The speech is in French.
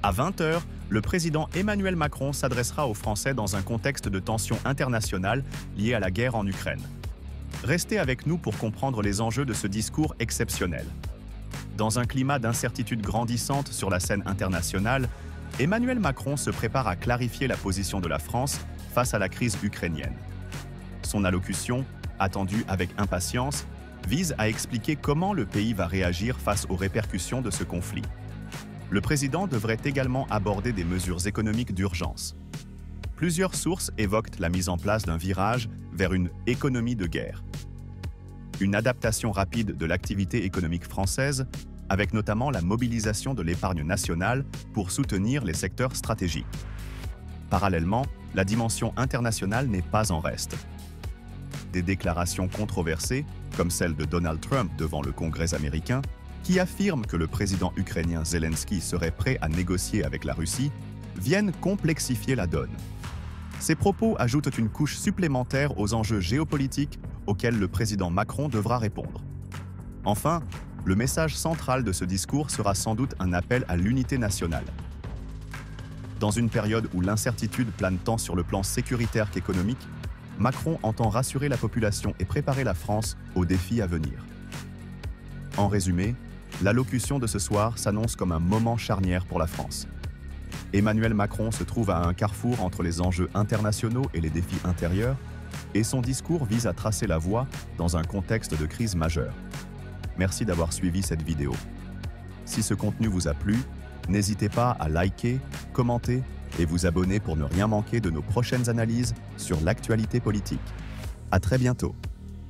À 20 heures, le président Emmanuel Macron s'adressera aux Français dans un contexte de tension internationale liée à la guerre en Ukraine. Restez avec nous pour comprendre les enjeux de ce discours exceptionnel. Dans un climat d'incertitude grandissante sur la scène internationale, Emmanuel Macron se prépare à clarifier la position de la France face à la crise ukrainienne. Son allocution, attendue avec impatience, vise à expliquer comment le pays va réagir face aux répercussions de ce conflit. Le président devrait également aborder des mesures économiques d'urgence. Plusieurs sources évoquent la mise en place d'un virage vers une économie de guerre. Une adaptation rapide de l'activité économique française, avec notamment la mobilisation de l'épargne nationale pour soutenir les secteurs stratégiques. Parallèlement, la dimension internationale n'est pas en reste. Des déclarations controversées, comme celle de Donald Trump devant le Congrès américain, qui affirme que le président ukrainien Zelensky serait prêt à négocier avec la Russie, viennent complexifier la donne. Ces propos ajoutent une couche supplémentaire aux enjeux géopolitiques auxquels le président Macron devra répondre. Enfin, le message central de ce discours sera sans doute un appel à l'unité nationale. Dans une période où l'incertitude plane tant sur le plan sécuritaire qu'économique, Macron entend rassurer la population et préparer la France aux défis à venir. En résumé, l'allocution de ce soir s'annonce comme un moment charnière pour la France. Emmanuel Macron se trouve à un carrefour entre les enjeux internationaux et les défis intérieurs, et son discours vise à tracer la voie dans un contexte de crise majeure. Merci d'avoir suivi cette vidéo. Si ce contenu vous a plu, n'hésitez pas à liker, commenter et vous abonner pour ne rien manquer de nos prochaines analyses sur l'actualité politique. À très bientôt.